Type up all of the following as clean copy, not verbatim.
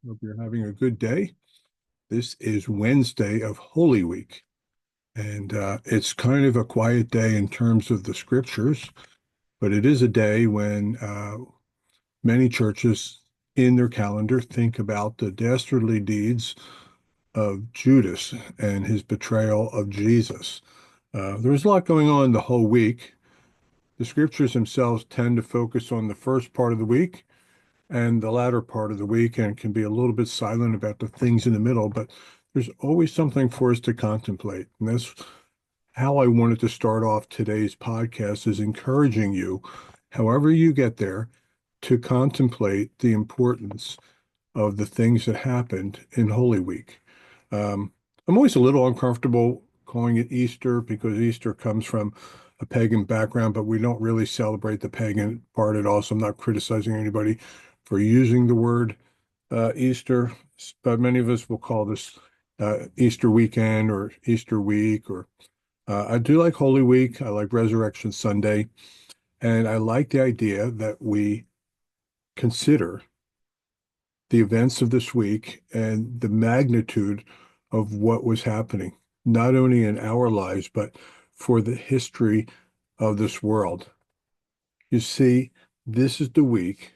Hope you're having a good day. This is Wednesday of Holy Week, and it's kind of a quiet day in terms of the scriptures, but it is a day when many churches in their calendar think about the dastardly deeds of Judas and his betrayal of Jesus. There was a lot going on the whole week. The scriptures themselves tend to focus on the first part of the week and the latter part of the week and can be a little bit silent about the things in the middle, but there's always something for us to contemplate. And that's how I wanted to start off today's podcast is encouraging you, however you get there, to contemplate the importance of the things that happened in Holy Week. Um, I'm always a little uncomfortable calling it Easter because Easter comes from a pagan background, but we don't really celebrate the pagan part at all. So I'm not criticizing anybody for using the word Easter, but many of us will call this Easter weekend or Easter week. Or I do like Holy Week. I like Resurrection Sunday, and I like the idea that we consider the events of this week and the magnitude of what was happening, not only in our lives, but for the history of this world. You see, this is the week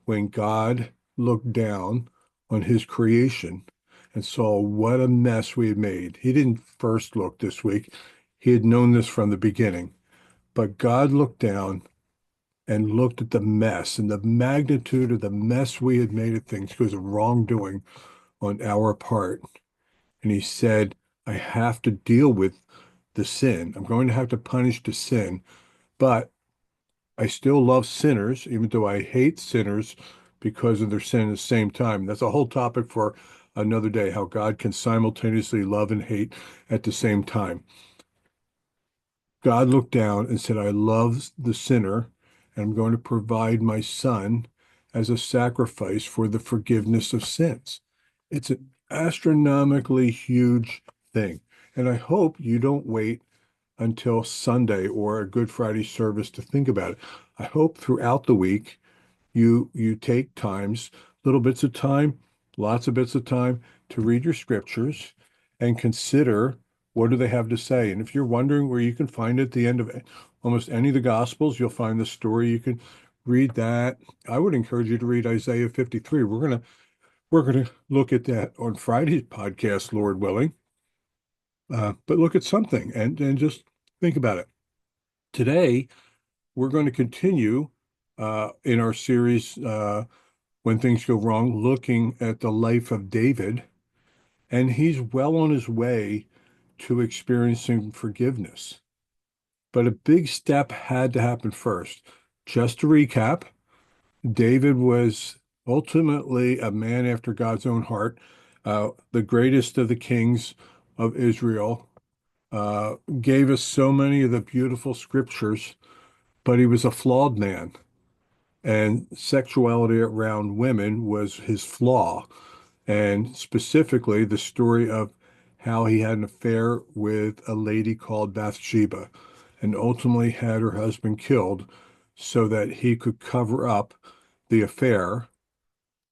when God looked down on his creation and saw what a mess we had made. He didn't first look this week, he had known this from the beginning. But God looked down and looked at the mess and the magnitude of the mess we had made of things because of wrongdoing on our part. And he said, I have to deal with the sin. I'm going to have to punish the sin, but I still love sinners, even though I hate sinners because of their sin at the same time. That's a whole topic for another day, how God can simultaneously love and hate at the same time. God looked down and said, I love the sinner, and I'm going to provide my son as a sacrifice for the forgiveness of sins. It's an astronomically huge thing. And I hope you don't wait until Sunday or a Good Friday service to think about it. I hope throughout the week you take times, little bits of time, lots of bits of time to read your scriptures and consider what do they have to say. And if you're wondering where you can find it at the end of almost any of the Gospels, you'll find the story. You can read that. I would encourage you to read Isaiah 53. We're gonna look at that on Friday's podcast, Lord willing. But look at something and just think about it. Today, we're going to continue in our series, When Things Go Wrong, looking at the life of David. And he's well on his way to experiencing forgiveness. But a big step had to happen first. Just to recap, David was ultimately a man after God's own heart, the greatest of the kings of Israel, gave us so many of the beautiful scriptures, but he was a flawed man. And sexuality around women was his flaw. And specifically, the story of how he had an affair with a lady called Bathsheba and ultimately had her husband killed so that he could cover up the affair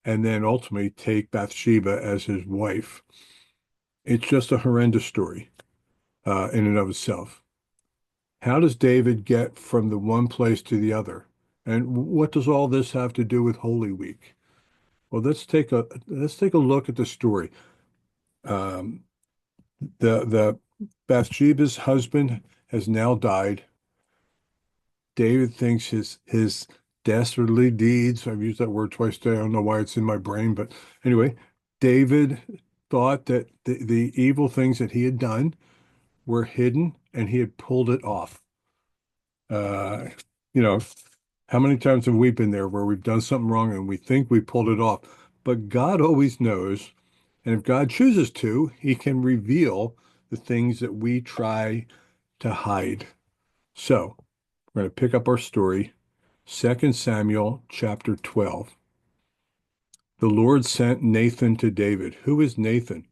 and then ultimately take Bathsheba as his wife. It's just a horrendous story in and of itself. How does David get from the one place to the other? And what does all this have to do with Holy Week? Well, let's take a look at the story. Um, the Bathsheba's husband has now died. David thinks his dastardly deeds, I've used that word twice today. I don't know why it's in my brain, but anyway, David thought that the evil things that he had done were hidden and he had pulled it off. Uh, you know, how many times have we been there where we've done something wrong and we think we pulled it off? But God always knows. And if God chooses to, he can reveal the things that we try to hide. So we're going to pick up our story, 2 Samuel chapter 12. The Lord sent Nathan to David. Who is Nathan?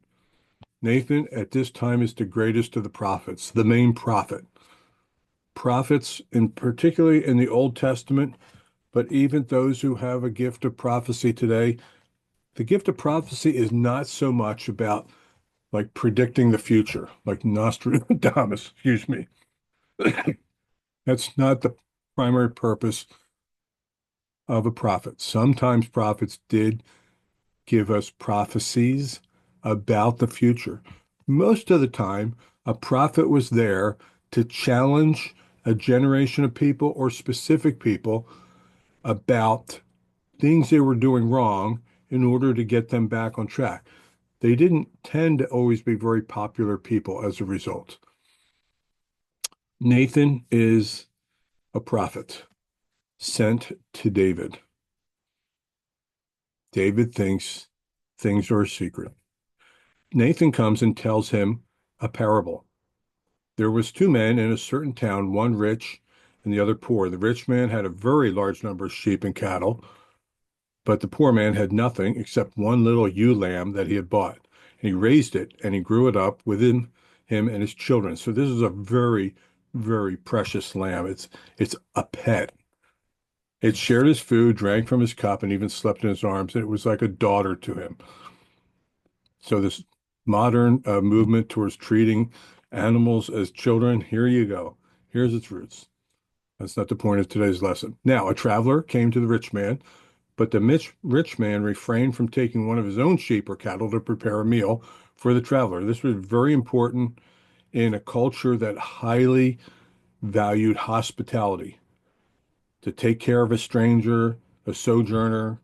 Nathan at this time is the greatest of the prophets, the main prophet. Prophets, in particularly in the Old Testament, but even those who have a gift of prophecy today, The gift of prophecy is not so much about like predicting the future, like Nostradamus, excuse me. That's not the primary purpose of a prophet. Sometimes prophets did give us prophecies about the future. Most of the time, a prophet was there to challenge a generation of people or specific people about things they were doing wrong in order to get them back on track. They didn't tend to always be very popular people as a result. Nathan is a prophet sent to David. David thinks things are a secret. Nathan comes and tells him a parable. There was two men in a certain town, one rich and the other poor. The rich man had a very large number of sheep and cattle, but the poor man had nothing except one little ewe lamb that he had bought. And he raised it and he grew it up within him and his children. So this is a very, very precious lamb. It's a pet. It shared his food, drank from his cup, and even slept in his arms. And it was like a daughter to him. So this modern movement towards treating animals as children, here you go. Here's its roots. That's not the point of today's lesson. Now, a traveler came to the rich man, but the rich man refrained from taking one of his own sheep or cattle to prepare a meal for the traveler. This was very important in a culture that highly valued hospitality, to take care of a stranger, a sojourner,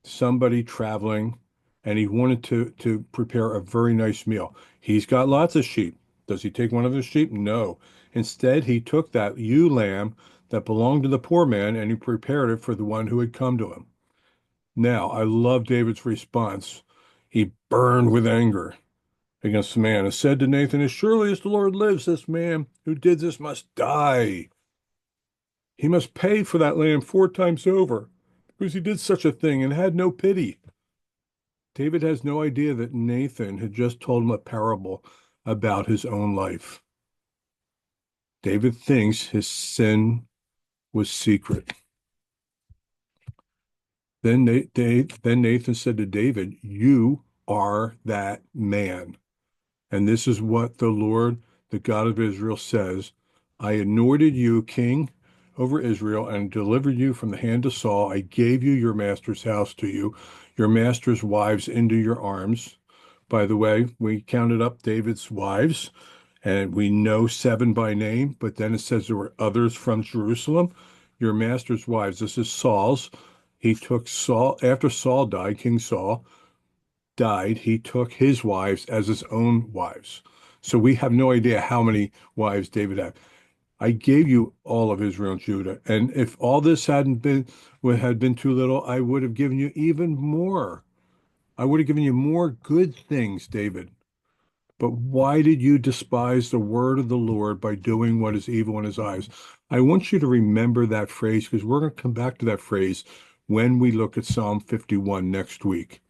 somebody traveling, and he wanted to prepare a very nice meal. He's got lots of sheep. Does he take one of his sheep? No. Instead, he took that ewe lamb that belonged to the poor man and he prepared it for the one who had come to him. Now, I love David's response. He burned with anger against the man and said to Nathan, as surely as the Lord lives, this man who did this must die. He must pay for that lamb four times over because he did such a thing and had no pity. David has no idea that Nathan had just told him a parable about his own life. David thinks his sin was secret. Then Nathan said to David, you are that man. And this is what the Lord, the God of Israel, says. I anointed you king over Israel and delivered you from the hand of Saul. I gave you your master's house to you, your master's wives into your arms. By the way, we counted up David's wives, and we know seven by name, but then it says there were others from Jerusalem. Your master's wives. This is Saul's. He took Saul, after Saul died, King Saul died, he took his wives as his own wives. So we have no idea how many wives David had. I gave you all of Israel and Judah, and if all this had been too little, I would have given you even more. I would have given you more good things, David. But why did you despise the word of the Lord by doing what is evil in his eyes? I want you to remember that phrase because we're going to come back to that phrase when we look at Psalm 51 next week.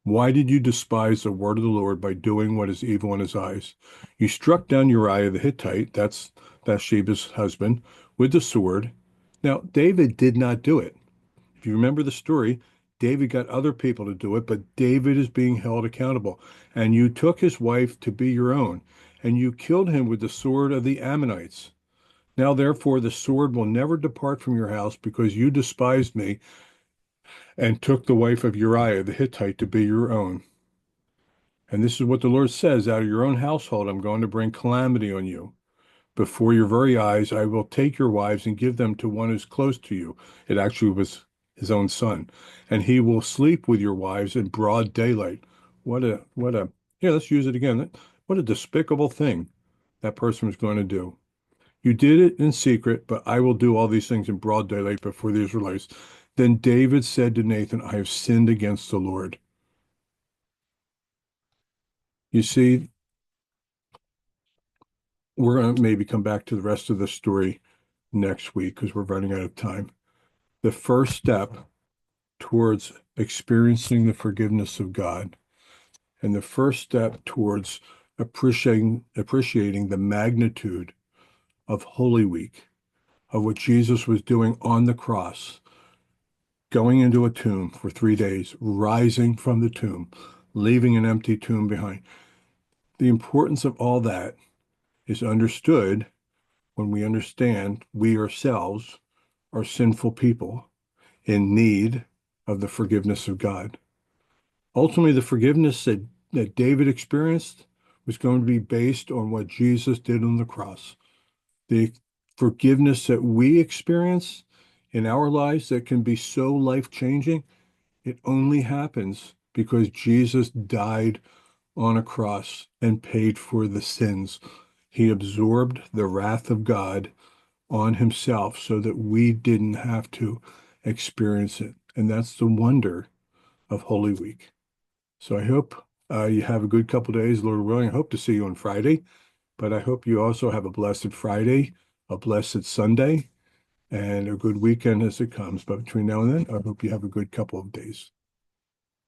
Why did you despise the word of the Lord by doing what is evil in his eyes? You struck down Uriah the Hittite, that's Bathsheba's husband, with the sword. Now, David did not do it. If you remember the story, David got other people to do it, but David is being held accountable. And you took his wife to be your own, and you killed him with the sword of the Ammonites. Now, therefore, the sword will never depart from your house because you despised me and took the wife of Uriah the Hittite to be your own. And this is what the Lord says, out of your own household, I'm going to bring calamity on you. Before your very eyes, I will take your wives and give them to one who's close to you. It actually was his own son. And he will sleep with your wives in broad daylight. Here, let's use it again. What a despicable thing that person was going to do. You did it in secret, but I will do all these things in broad daylight before the Israelites. Then David said to Nathan, I have sinned against the Lord. You see, we're going to maybe come back to the rest of the story next week because we're running out of time. The first step towards experiencing the forgiveness of God and the first step towards appreciating the magnitude of Holy Week, of what Jesus was doing on the cross, going into a tomb for 3 days, rising from the tomb, leaving an empty tomb behind. The importance of all that is understood when we understand we ourselves are sinful people in need of the forgiveness of God. Ultimately, the forgiveness that David experienced was going to be based on what Jesus did on the cross. The forgiveness that we experience in our lives that can be so life-changing, it only happens because Jesus died on a cross and paid for the sins. He absorbed the wrath of God on himself so that we didn't have to experience it. And that's the wonder of Holy Week. So I hope you have a good couple days, Lord willing. I hope to see you on Friday, but I hope you also have a blessed Friday, a blessed Sunday, and a good weekend as it comes. But between now and then, I hope you have a good couple of days.